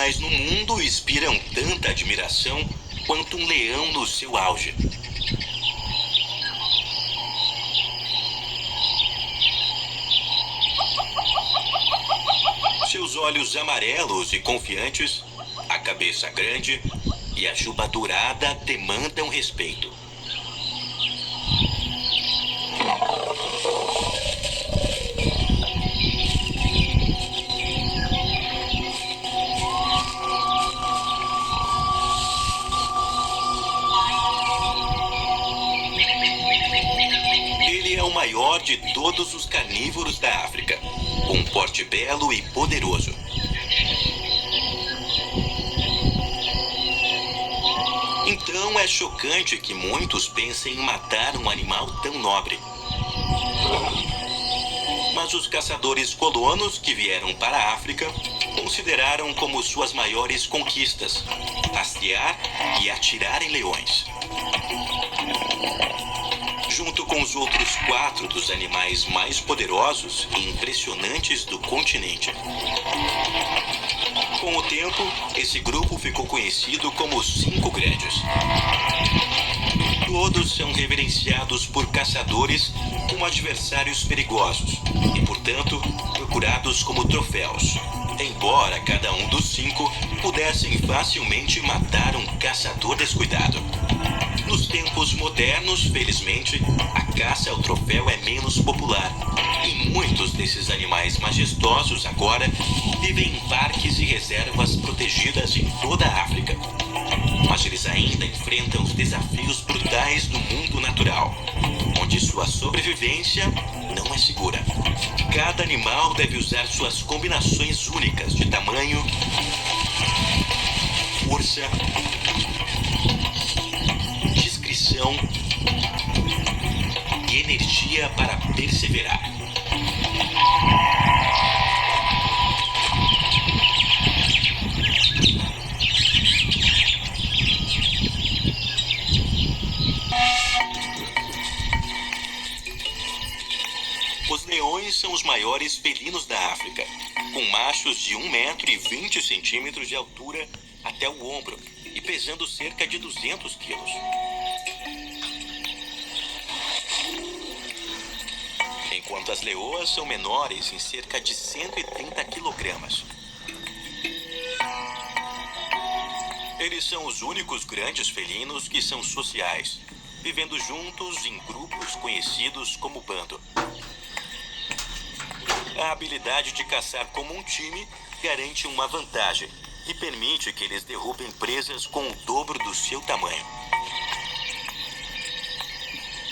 animais no mundo inspiram tanta admiração quanto um leão no seu auge. Seus olhos amarelos e confiantes, a cabeça grande e a juba dourada demandam respeito. Ele é o maior de todos os carnívoros da África, com um porte belo e poderoso. Então é chocante que muitos pensem em matar um animal tão nobre. Mas os caçadores colonos que vieram para a África consideraram como suas maiores conquistas rastrear e atirar em leões. Junto com os outros 4 dos animais mais poderosos e impressionantes do continente. Com o tempo, esse grupo ficou conhecido como os 5 Grandes. Todos são reverenciados por caçadores como adversários perigosos e, portanto, procurados como troféus. Embora cada um dos 5 pudessem facilmente matar um caçador descuidado. Nos tempos modernos, felizmente, a caça ao troféu é menos popular. E muitos desses animais majestosos agora vivem em parques e reservas protegidas em toda a África. Mas eles ainda enfrentam os desafios brutais do mundo natural, onde sua sobrevivência não é segura. Cada animal deve usar suas combinações únicas de tamanho, força, discrição e energia para perseverar. Os leões são os maiores felinos da África, com machos de 1,20 m de altura até o ombro e pesando cerca de 200 quilos. Enquanto as leoas são menores em cerca de 130 quilogramas. Eles são os únicos grandes felinos que são sociais, vivendo juntos em grupos conhecidos como bando. A habilidade de caçar como um time garante uma vantagem e permite que eles derrubem presas com o dobro do seu tamanho.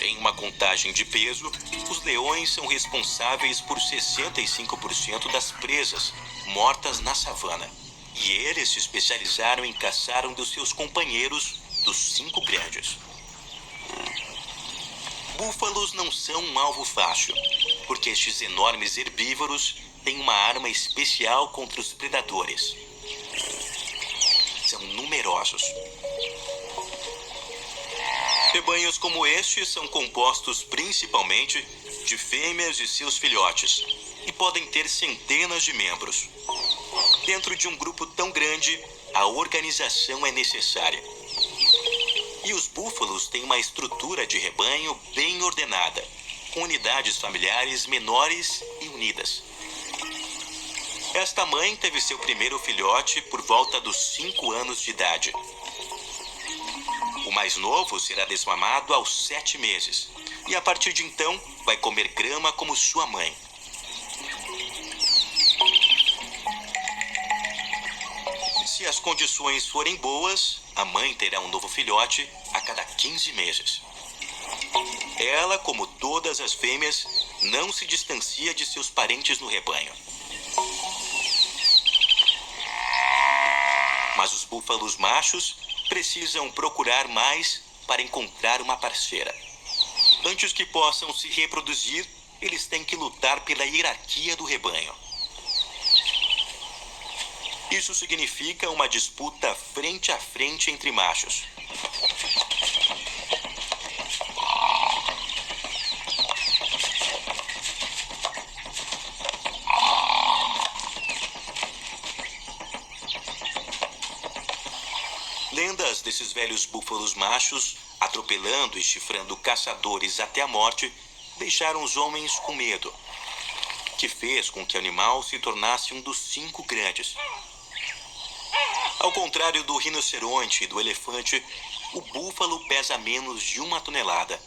Em uma contagem de peso, os leões são responsáveis por 65% das presas mortas na savana. E eles se especializaram em caçar um dos seus companheiros dos 5 Grandes. Búfalos não são um alvo fácil, porque estes enormes herbívoros têm uma arma especial contra os predadores. São numerosos. Rebanhos como este são compostos principalmente de fêmeas e seus filhotes e podem ter centenas de membros. Dentro de um grupo tão grande, a organização é necessária. E os búfalos têm uma estrutura de rebanho bem ordenada, com unidades familiares menores e unidas. Esta mãe teve seu primeiro filhote por volta dos 5 anos de idade. O mais novo será desmamado aos 7 meses, e a partir de então vai comer grama como sua mãe. Se as condições forem boas, a mãe terá um novo filhote a cada 15 meses. Ela, como todas as fêmeas, não se distancia de seus parentes no rebanho. Mas os búfalos machos precisam procurar mais para encontrar uma parceira. Antes que possam se reproduzir, eles têm que lutar pela hierarquia do rebanho. Isso significa uma disputa frente a frente entre machos. Lendas desses velhos búfalos machos, atropelando e chifrando caçadores até a morte, deixaram os homens com medo, que fez com que o animal se tornasse um dos 5 grandes. Ao contrário do rinoceronte e do elefante, o búfalo pesa menos de 1 tonelada,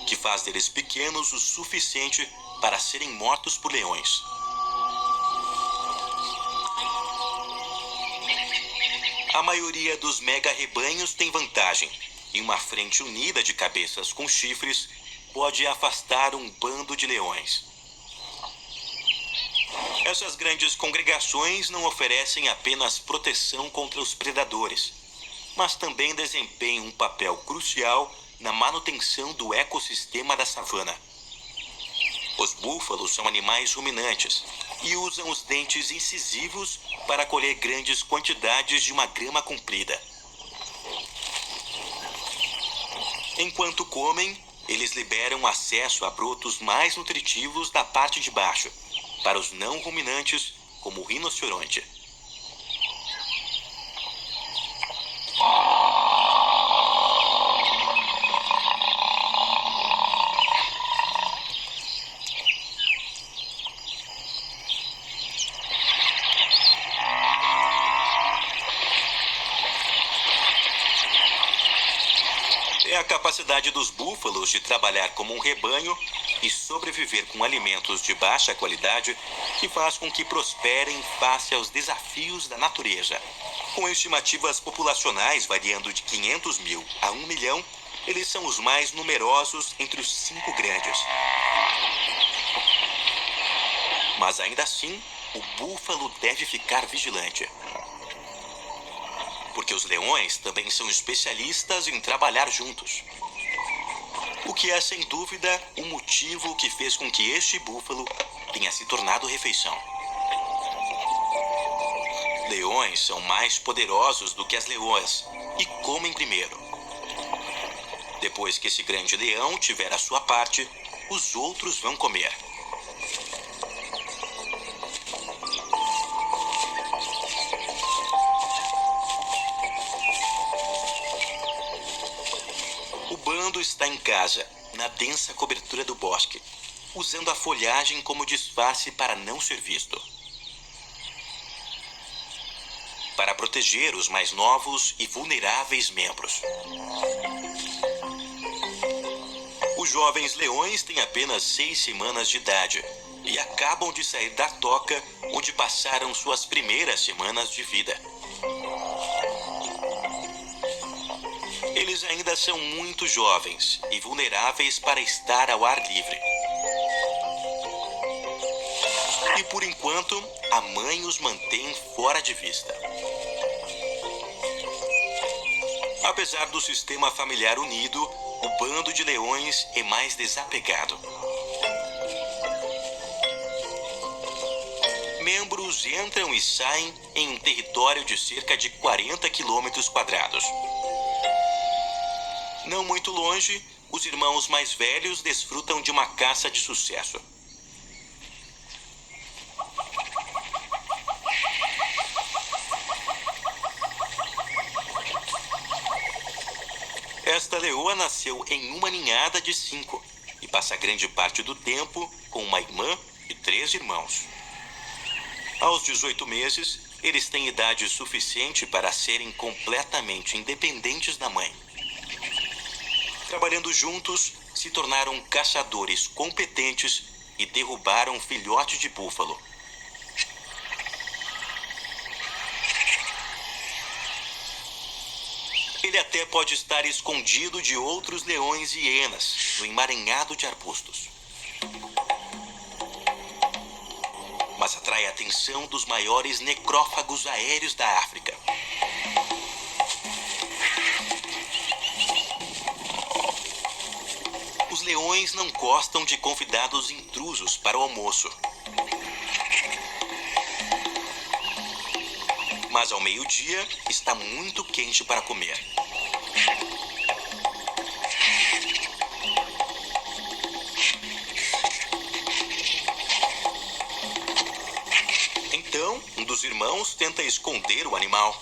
que faz deles pequenos o suficiente para serem mortos por leões. A maioria dos mega-rebanhos tem vantagem, e uma frente unida de cabeças com chifres pode afastar um bando de leões. Essas grandes congregações não oferecem apenas proteção contra os predadores, mas também desempenham um papel crucial na manutenção do ecossistema da savana. Os búfalos são animais ruminantes e usam os dentes incisivos para colher grandes quantidades de uma grama comprida. Enquanto comem, eles liberam acesso a brotos mais nutritivos da parte de baixo, para os não ruminantes, como o rinoceronte. É a capacidade dos búfalos de trabalhar como um rebanho e sobreviver com alimentos de baixa qualidade que faz com que prosperem face aos desafios da natureza. Com estimativas populacionais variando de 500 mil a 1 milhão, eles são os mais numerosos entre os 5 grandes. Mas ainda assim, o búfalo deve ficar vigilante, porque os leões também são especialistas em trabalhar juntos. O que é, sem dúvida, o motivo que fez com que este búfalo tenha se tornado refeição. Leões são mais poderosos do que as leoas e comem primeiro. Depois que esse grande leão tiver a sua parte, os outros vão comer. O bando está em casa, na densa cobertura do bosque, usando a folhagem como disfarce para não ser visto. Para proteger os mais novos e vulneráveis membros. Os jovens leões têm apenas 6 semanas de idade e acabam de sair da toca onde passaram suas primeiras semanas de vida. Eles ainda são muito jovens e vulneráveis para estar ao ar livre. E por enquanto, a mãe os mantém fora de vista. Apesar do sistema familiar unido, o bando de leões é mais desapegado. Membros entram e saem em um território de cerca de 40 quilômetros quadrados. Não muito longe, os irmãos mais velhos desfrutam de uma caça de sucesso. Esta leoa nasceu em uma ninhada de 5 e passa grande parte do tempo com uma irmã e 3 irmãos. Aos 18 meses, eles têm idade suficiente para serem completamente independentes da mãe. Trabalhando juntos, se tornaram caçadores competentes e derrubaram filhotes de búfalo. Ele até pode estar escondido de outros leões e hienas no emaranhado de arbustos. Mas atrai a atenção dos maiores necrófagos aéreos da África. Os leões não gostam de convidados intrusos para o almoço. Mas ao meio-dia está muito quente para comer. Então, um dos irmãos tenta esconder o animal.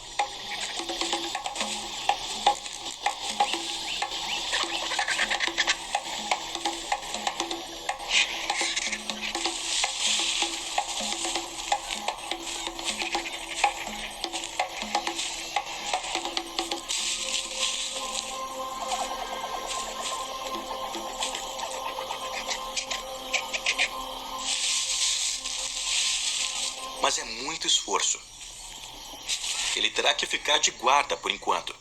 mas é muito esforço. Ele terá que ficar de guarda por enquanto.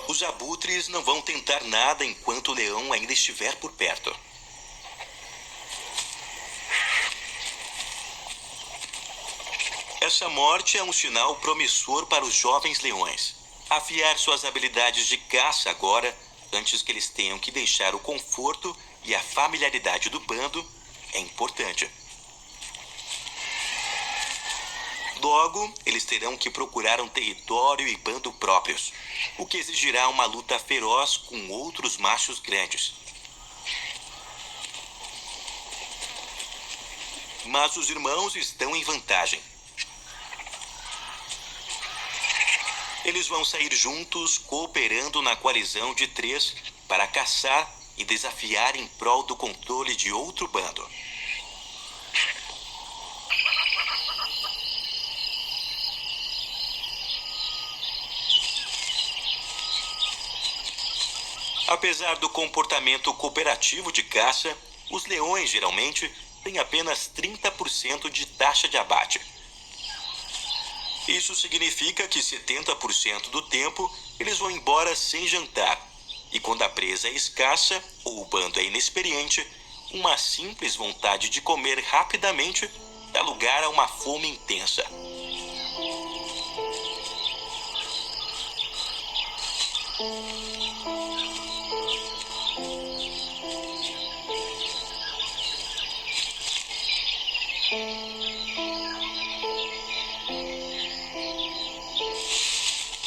Os abutres não vão tentar nada enquanto o leão ainda estiver por perto. Essa morte é um sinal promissor para os jovens leões. Afiar suas habilidades de caça agora, antes que eles tenham que deixar o conforto e a familiaridade do bando, é importante. Logo, eles terão que procurar um território e bando próprios, o que exigirá uma luta feroz com outros machos grandes. Mas os irmãos estão em vantagem. Eles vão sair juntos, cooperando na coalizão de 3 para caçar e desafiar em prol do controle de outro bando. Apesar do comportamento cooperativo de caça, os leões geralmente têm apenas 30% de taxa de abate. Isso significa que 70% do tempo eles vão embora sem jantar. E quando a presa é escassa ou o bando é inexperiente, uma simples vontade de comer rapidamente dá lugar a uma fome intensa.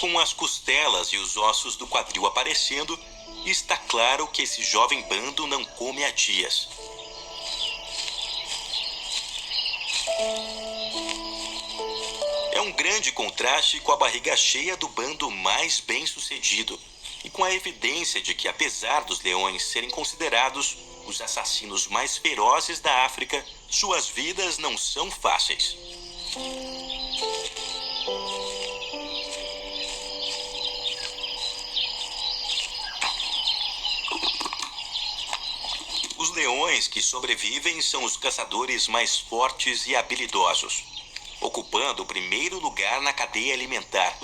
Com as costelas e os ossos do quadril aparecendo, está claro que esse jovem bando não come há dias. É um grande contraste com a barriga cheia do bando mais bem-sucedido e com a evidência de que, apesar dos leões serem considerados os assassinos mais ferozes da África, suas vidas não são fáceis. Os leões que sobrevivem são os caçadores mais fortes e habilidosos, ocupando o primeiro lugar na cadeia alimentar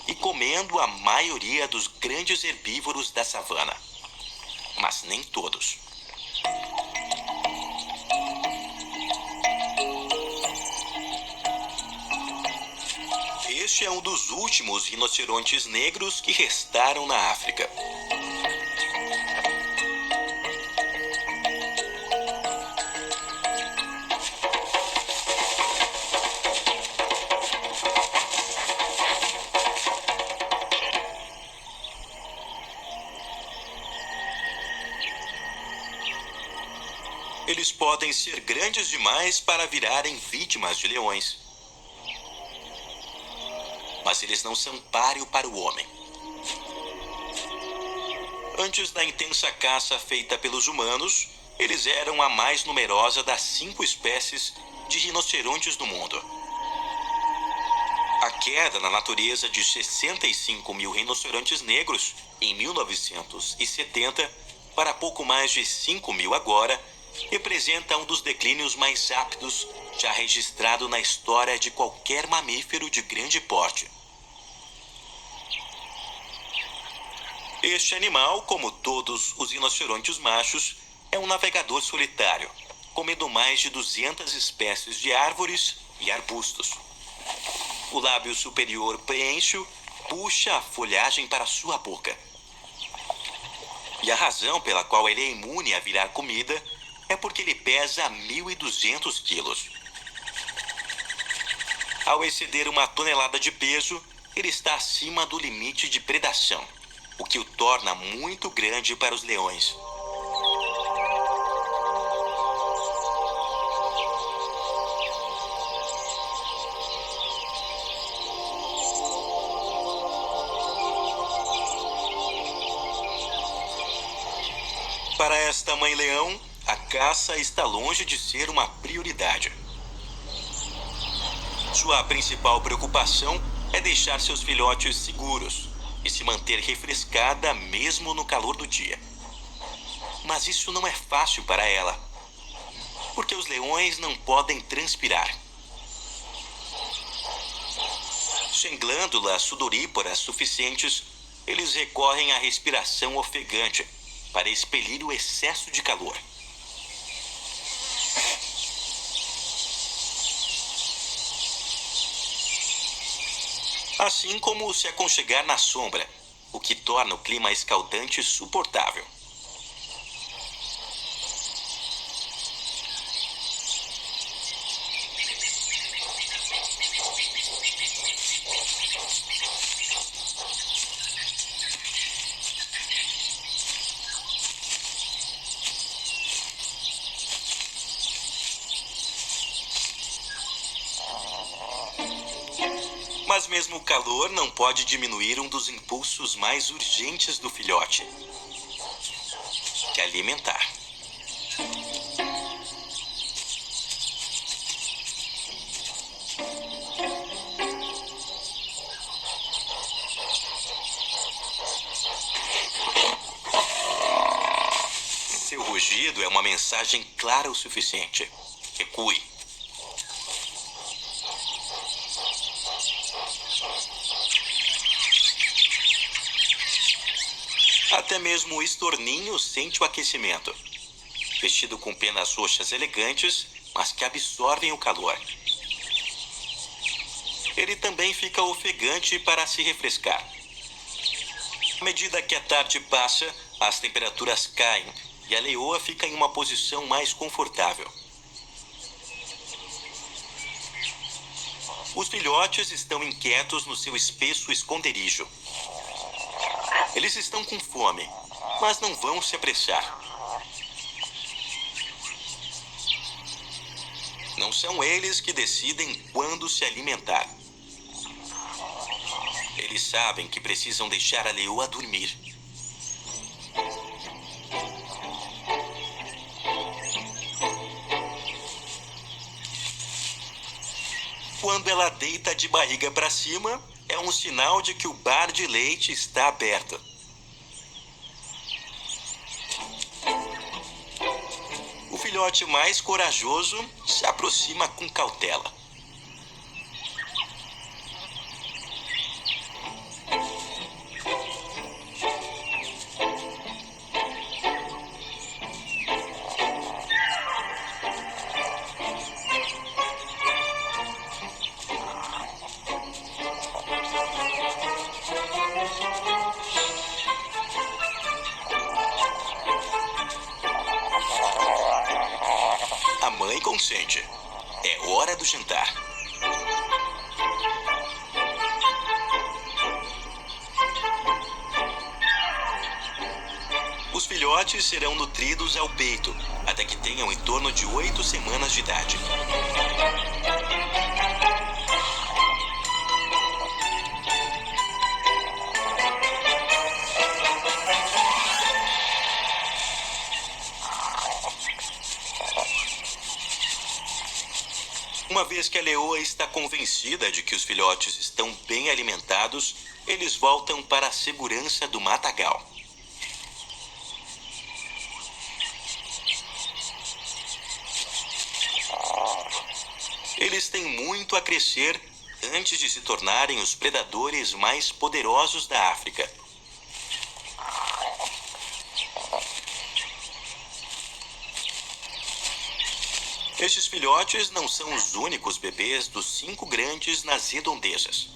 e comendo a maioria dos grandes herbívoros da savana. Mas nem todos. Este é um dos últimos rinocerontes negros que restaram na África. Eles podem ser grandes demais para virarem vítimas de leões. Mas eles não são páreo para o homem. Antes da intensa caça feita pelos humanos, eles eram a mais numerosa das 5 espécies de rinocerontes do mundo. A queda na natureza de 65 mil rinocerontes negros em 1970 para pouco mais de 5 mil agora representa um dos declínios mais rápidos já registrado na história de qualquer mamífero de grande porte. Este animal, como todos os rinocerontes machos, é um navegador solitário, comendo mais de 200 espécies de árvores e arbustos. O lábio superior preenche, puxa a folhagem para sua boca. E a razão pela qual ele é imune a virar comida é porque ele pesa 1.200 quilos. Ao exceder 1 tonelada de peso, ele está acima do limite de predação, o que o torna muito grande para os leões. Para esta mãe-leão, a caça está longe de ser uma prioridade. Sua principal preocupação é deixar seus filhotes seguros e se manter refrescada mesmo no calor do dia. Mas isso não é fácil para ela, porque os leões não podem transpirar. Sem glândulas sudoríparas suficientes, eles recorrem à respiração ofegante para expelir o excesso de calor. Assim como se aconchegar na sombra, o que torna o clima escaldante suportável. Mas mesmo o calor não pode diminuir um dos impulsos mais urgentes do filhote: alimentar. Seu rugido é uma mensagem clara o suficiente: recue. Até mesmo o estorninho sente o aquecimento, vestido com penas roxas elegantes, mas que absorvem o calor. Ele também fica ofegante para se refrescar. À medida que a tarde passa, as temperaturas caem e a leoa fica em uma posição mais confortável. Os filhotes estão inquietos no seu espesso esconderijo. Eles estão com fome, mas não vão se apressar. Não são eles que decidem quando se alimentar. Eles sabem que precisam deixar a leoa dormir. Quando ela deita de barriga para cima, é um sinal de que o bar de leite está aberto. O filhote mais corajoso se aproxima com cautela. A mãe consente. É hora do jantar. Os filhotes serão nutridos ao peito, até que tenham em torno de 8 semanas de idade. Uma vez que a leoa está convencida de que os filhotes estão bem alimentados, eles voltam para a segurança do matagal. Eles têm muito a crescer antes de se tornarem os predadores mais poderosos da África. Estes filhotes não são os únicos bebês dos 5 grandes nas redondezas.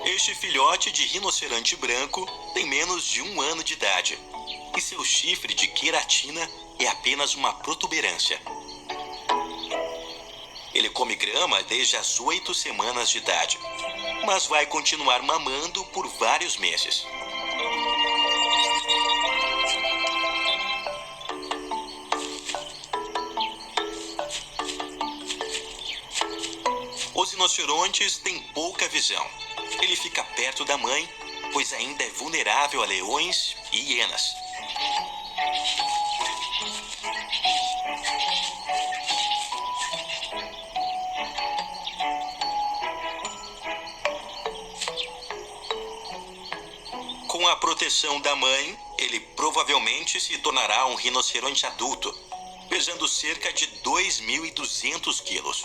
Este filhote de rinoceronte branco tem menos de 1 ano de idade, e seu chifre de queratina é apenas uma protuberância. Ele come grama desde as 8 semanas de idade, mas vai continuar mamando por vários meses. Os rinocerontes têm pouca visão. Ele fica perto da mãe, pois ainda é vulnerável a leões e hienas. Com a proteção da mãe, ele provavelmente se tornará um rinoceronte adulto, pesando cerca de 2.200 quilos.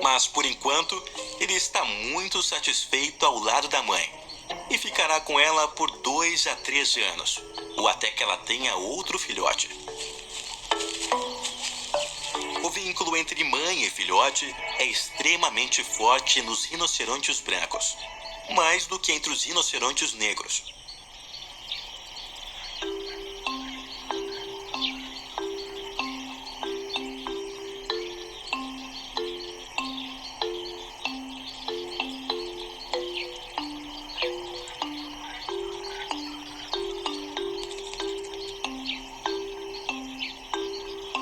Mas, por enquanto, ele está muito satisfeito ao lado da mãe e ficará com ela por 2 a 3 anos, ou até que ela tenha outro filhote. O vínculo entre mãe e filhote é extremamente forte nos rinocerontes brancos, mais do que entre os rinocerontes negros.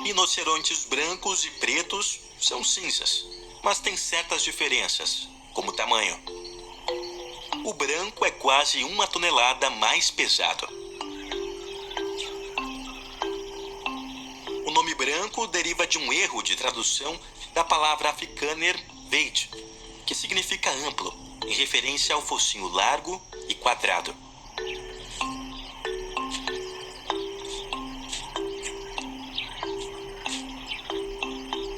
Rinocerontes brancos e pretos são cinzas, mas têm certas diferenças, como tamanho. O branco é quase 1 tonelada mais pesado. O nome branco deriva de um erro de tradução da palavra afrikaner weit, que significa amplo, em referência ao focinho largo e quadrado.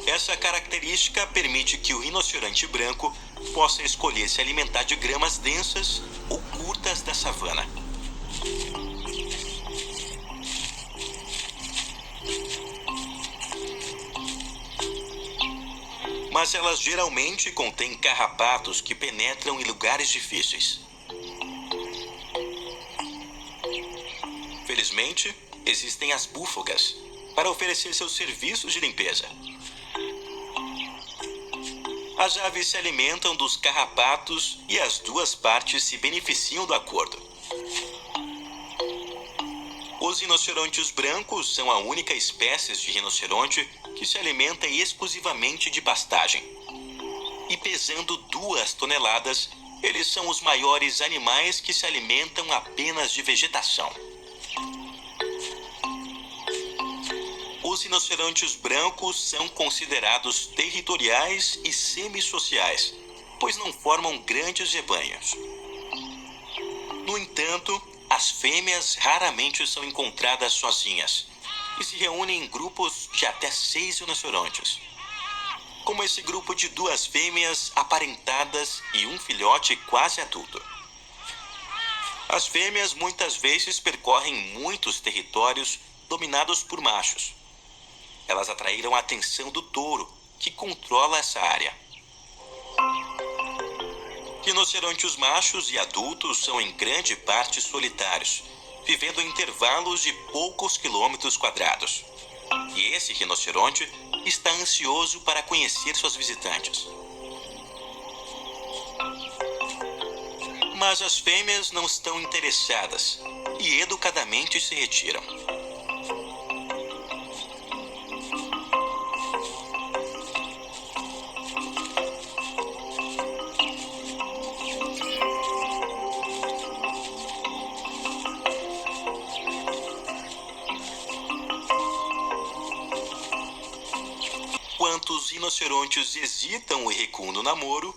Essa característica permite que o rinoceronte branco possa escolher se alimentar de gramas densas ou curtas da savana. Mas elas geralmente contêm carrapatos que penetram em lugares difíceis. Felizmente, existem as búfagas para oferecer seus serviços de limpeza. As aves se alimentam dos carrapatos e as duas partes se beneficiam do acordo. Os rinocerontes brancos são a única espécie de rinoceronte que se alimenta exclusivamente de pastagem. E pesando 2 toneladas, eles são os maiores animais que se alimentam apenas de vegetação. Os rinocerontes brancos são considerados territoriais e semissociais, pois não formam grandes rebanhos. No entanto, as fêmeas raramente são encontradas sozinhas e se reúnem em grupos de até 6 rinocerontes, como esse grupo de 2 fêmeas aparentadas e um filhote quase adulto. As fêmeas muitas vezes percorrem muitos territórios dominados por machos. Elas atraíram a atenção do touro, que controla essa área. Rinocerontes machos e adultos são em grande parte solitários, vivendo em intervalos de poucos quilômetros quadrados. E esse rinoceronte está ansioso para conhecer suas visitantes. Mas as fêmeas não estão interessadas e educadamente se retiram. Enquanto os rinocerontes hesitam e recuam no namoro,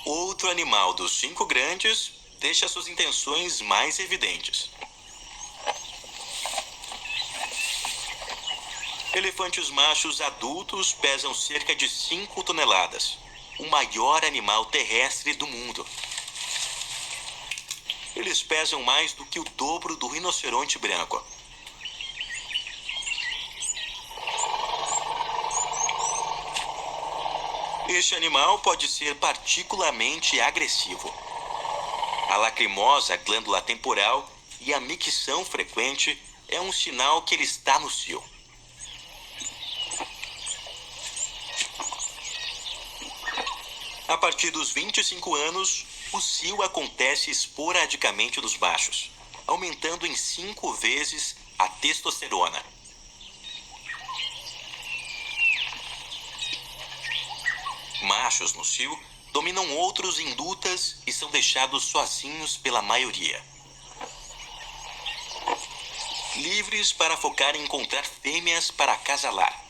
outro animal dos 5 grandes deixa suas intenções mais evidentes. Elefantes machos adultos pesam cerca de 5 toneladas, o maior animal terrestre do mundo. Eles pesam mais do que o dobro do rinoceronte branco. Este animal pode ser particularmente agressivo. A lacrimosa glândula temporal e a micção frequente é um sinal que ele está no cio. A partir dos 25 anos, o cio acontece esporadicamente nos machos, aumentando em 5 vezes a testosterona. Machos no cio dominam outros em lutas e são deixados sozinhos pela maioria. Livres para focar em encontrar fêmeas para acasalar.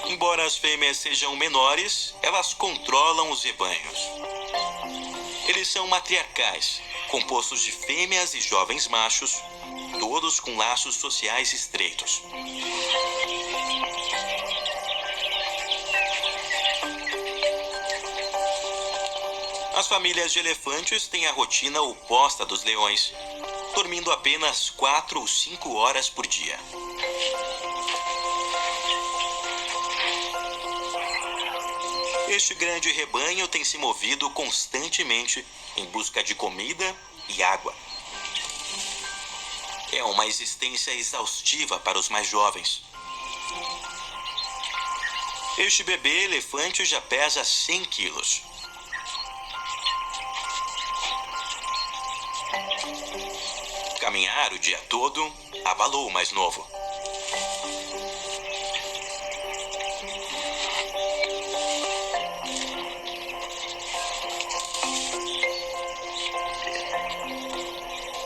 Embora as fêmeas sejam menores, elas controlam os rebanhos. Eles são matriarcais, compostos de fêmeas e jovens machos, todos com laços sociais estreitos. As famílias de elefantes têm a rotina oposta dos leões, dormindo apenas 4 ou 5 horas por dia. Este grande rebanho tem se movido constantemente em busca de comida e água. É uma existência exaustiva para os mais jovens. Este bebê elefante já pesa 100 quilos. Caminhar o dia todo abalou o mais novo.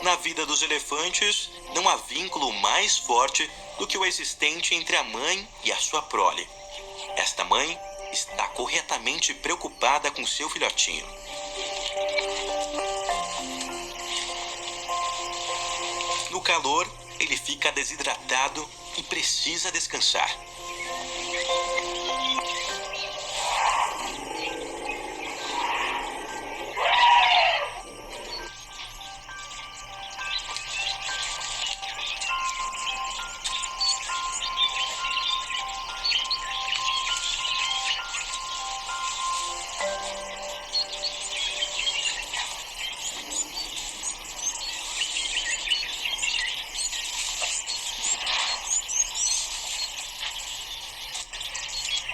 Na vida dos elefantes, não há vínculo mais forte do que o existente entre a mãe e a sua prole. Esta mãe está corretamente preocupada com seu filhotinho. No calor, ele fica desidratado e precisa descansar.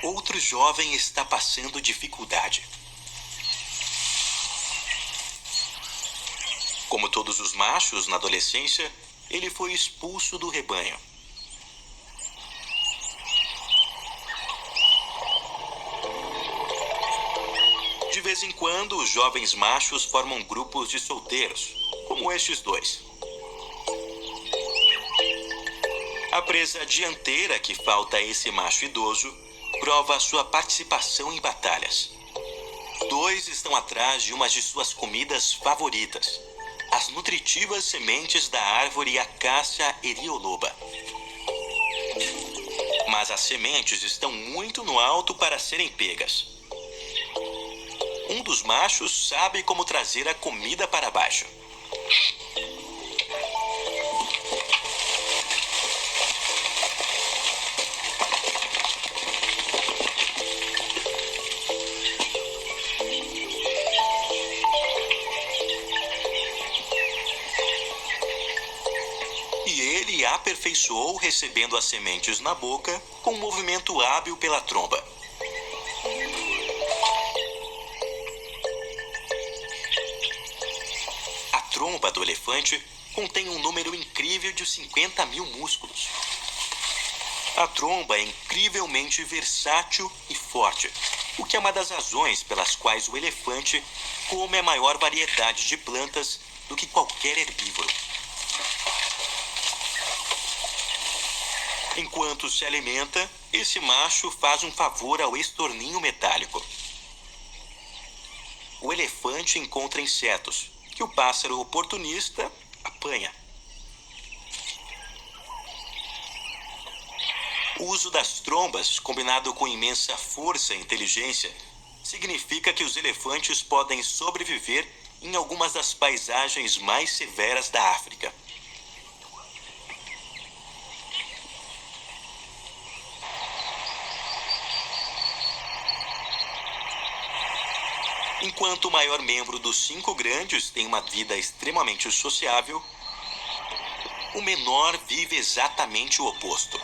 Outro jovem está passando dificuldade. Como todos os machos na adolescência, ele foi expulso do rebanho. De vez em quando, os jovens machos formam grupos de solteiros, como estes dois. A presa dianteira que falta a esse macho idoso prova sua participação em batalhas. Dois estão atrás de uma de suas comidas favoritas, as nutritivas sementes da árvore Acacia erioloba. Mas as sementes estão muito no alto para serem pegas. Um dos machos sabe como trazer a comida para baixo. Aperfeiçoou recebendo as sementes na boca com um movimento hábil pela tromba. A tromba do elefante contém um número incrível de 50 mil músculos. A tromba é incrivelmente versátil e forte, o que é uma das razões pelas quais o elefante come a maior variedade de plantas do que qualquer herbívoro. Enquanto se alimenta, esse macho faz um favor ao estorninho metálico. O elefante encontra insetos, que o pássaro oportunista apanha. O uso das trombas, combinado com imensa força e inteligência, significa que os elefantes podem sobreviver em algumas das paisagens mais severas da África. Enquanto o maior membro dos 5 grandes tem uma vida extremamente sociável, o menor vive exatamente o oposto.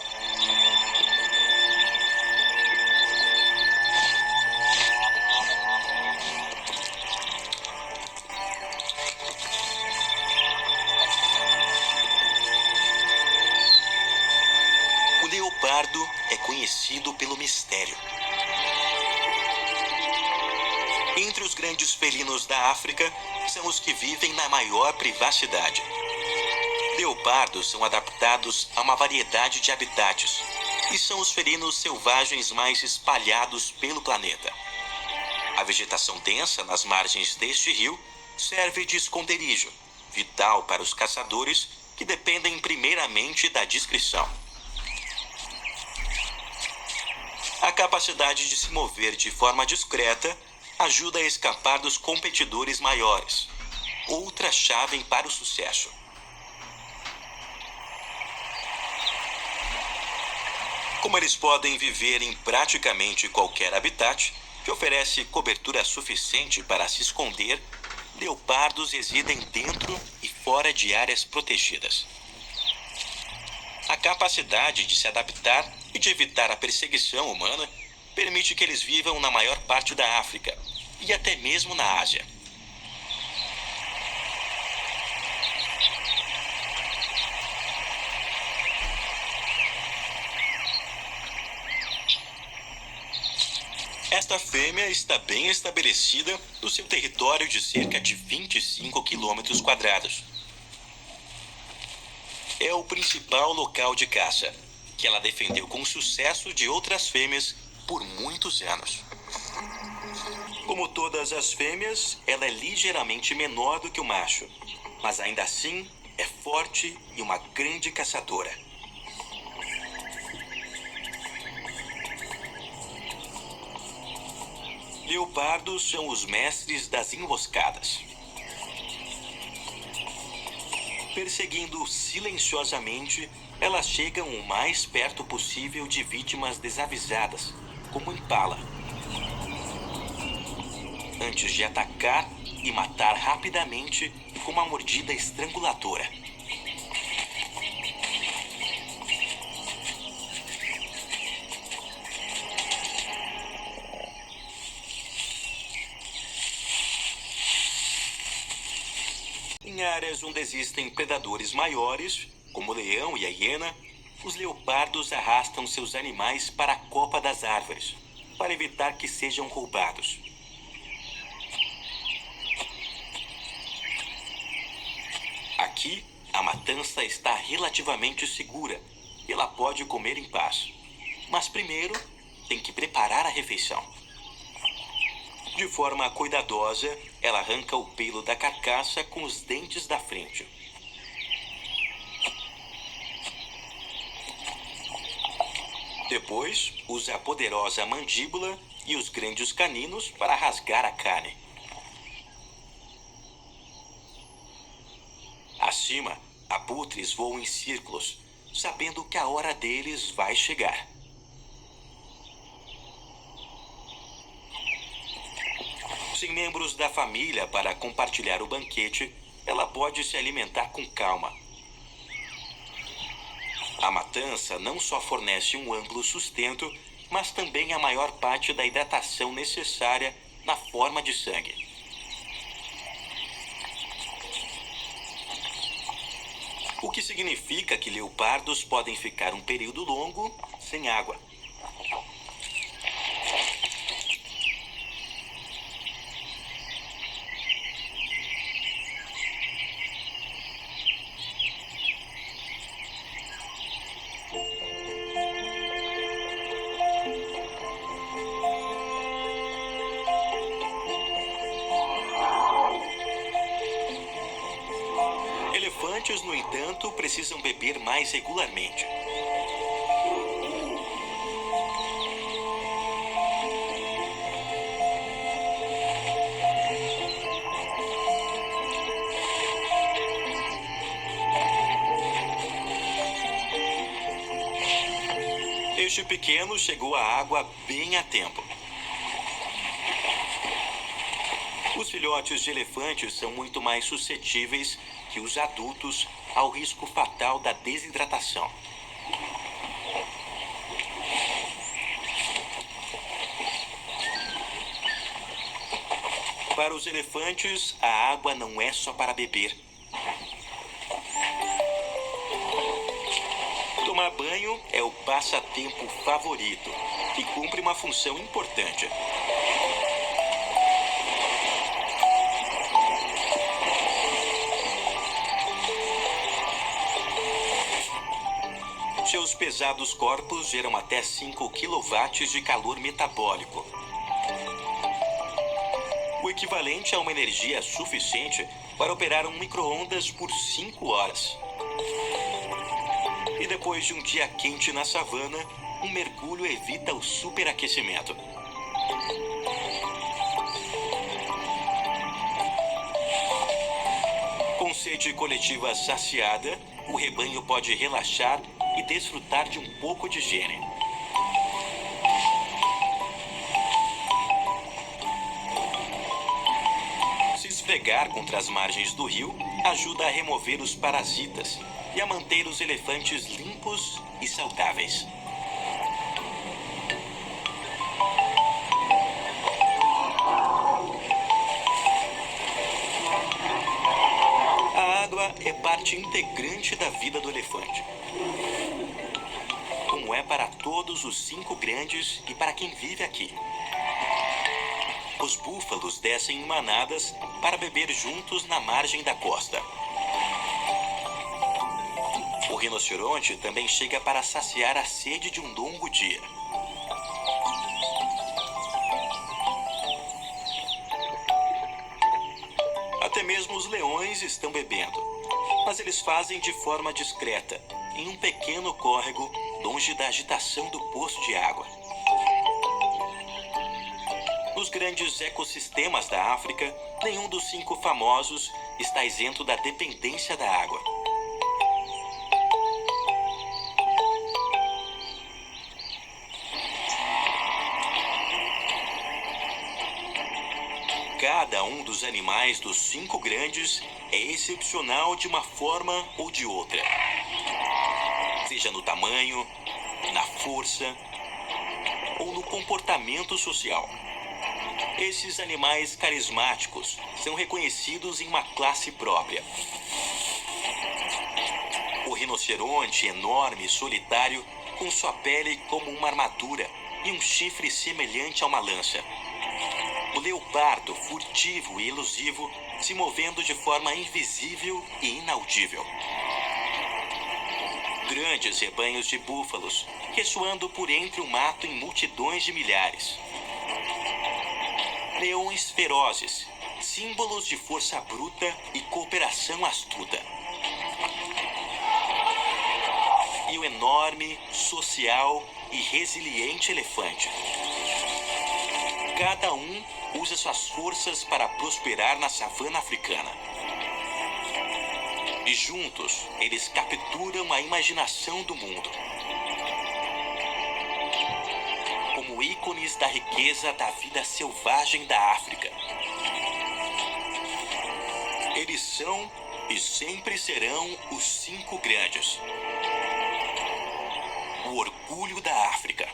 leopardo é conhecido pelo mistério. Entre os grandes felinos da África, são os que vivem na maior privacidade. Leopardos são adaptados a uma variedade de habitats e são os felinos selvagens mais espalhados pelo planeta. A vegetação densa nas margens deste rio serve de esconderijo, vital para os caçadores que dependem primeiramente da discrição. A capacidade de se mover de forma discreta ajuda a escapar dos competidores maiores, outra chave para o sucesso. Como eles podem viver em praticamente qualquer habitat, que oferece cobertura suficiente para se esconder, leopardos residem dentro e fora de áreas protegidas. A capacidade de se adaptar e de evitar a perseguição humana permite que eles vivam na maior parte da África e até mesmo na Ásia. Esta fêmea está bem estabelecida no seu território de cerca de 25 quilômetros quadrados. É o principal local de caça, que ela defendeu com sucesso de outras fêmeas por muitos anos. Como todas as fêmeas, ela é ligeiramente menor do que o macho, mas ainda assim é forte e uma grande caçadora. Leopardos são os mestres das emboscadas. Perseguindo silenciosamente, elas chegam o mais perto possível de vítimas desavisadas, como impala. Antes de atacar e matar rapidamente com uma mordida estranguladora. Em áreas onde existem predadores maiores, como o leão e a hiena, os leopardos arrastam seus animais para a copa das árvores, para evitar que sejam roubados. Aqui, a matança está relativamente segura e ela pode comer em paz. Mas primeiro, tem que preparar a refeição. De forma cuidadosa, ela arranca o pelo da carcaça com os dentes da frente. Depois, usa a poderosa mandíbula e os grandes caninos para rasgar a carne. Acima, abutres voam em círculos, sabendo que a hora deles vai chegar. Sem membros da família para compartilhar o banquete, ela pode se alimentar com calma. A matança não só fornece um amplo sustento, mas também a maior parte da hidratação necessária na forma de sangue. O que significa que leopardos podem ficar um período longo sem água. Elefantes, no entanto, precisam beber mais regularmente. Este pequeno chegou à água bem a tempo. Os filhotes de elefantes são muito mais suscetíveis que os adultos ao risco fatal da desidratação. Para os elefantes, a água não é só para beber. Tomar banho é o passatempo favorito e cumpre uma função importante. Seus pesados corpos geram até 5 kW de calor metabólico, o equivalente a uma energia suficiente para operar um micro-ondas por 5 horas. E depois de um dia quente na savana, um mergulho evita o superaquecimento. Com sede coletiva saciada, o rebanho pode relaxar e desfrutar de um pouco de higiene. Se esfregar contra as margens do rio ajuda a remover os parasitas e a manter os elefantes limpos e saudáveis. A água é parte integrante da vida do elefante, como é para todos os 5 grandes e para quem vive aqui. Os búfalos descem em manadas para beber juntos na margem da costa. O rinoceronte também chega para saciar a sede de um longo dia. Até mesmo os leões estão bebendo, mas eles fazem de forma discreta, em um pequeno córrego longe da agitação do poço de água. Nos grandes ecossistemas da África, nenhum dos 5 famosos está isento da dependência da água. Cada um dos animais dos 5 grandes é excepcional de uma forma ou de outra. Seja no tamanho, na força ou no comportamento social. Esses animais carismáticos são reconhecidos em uma classe própria. O rinoceronte enorme e solitário, com sua pele como uma armadura e um chifre semelhante a uma lança. O leopardo furtivo e elusivo, se movendo de forma invisível e inaudível. Grandes rebanhos de búfalos, ressoando por entre o mato em multidões de milhares. Leões ferozes, símbolos de força bruta e cooperação astuta. E o enorme, social e resiliente elefante. Cada um usa suas forças para prosperar na savana africana. E juntos, eles capturam a imaginação do mundo. Como ícones da riqueza da vida selvagem da África. Eles são e sempre serão os 5 grandes. O orgulho da África.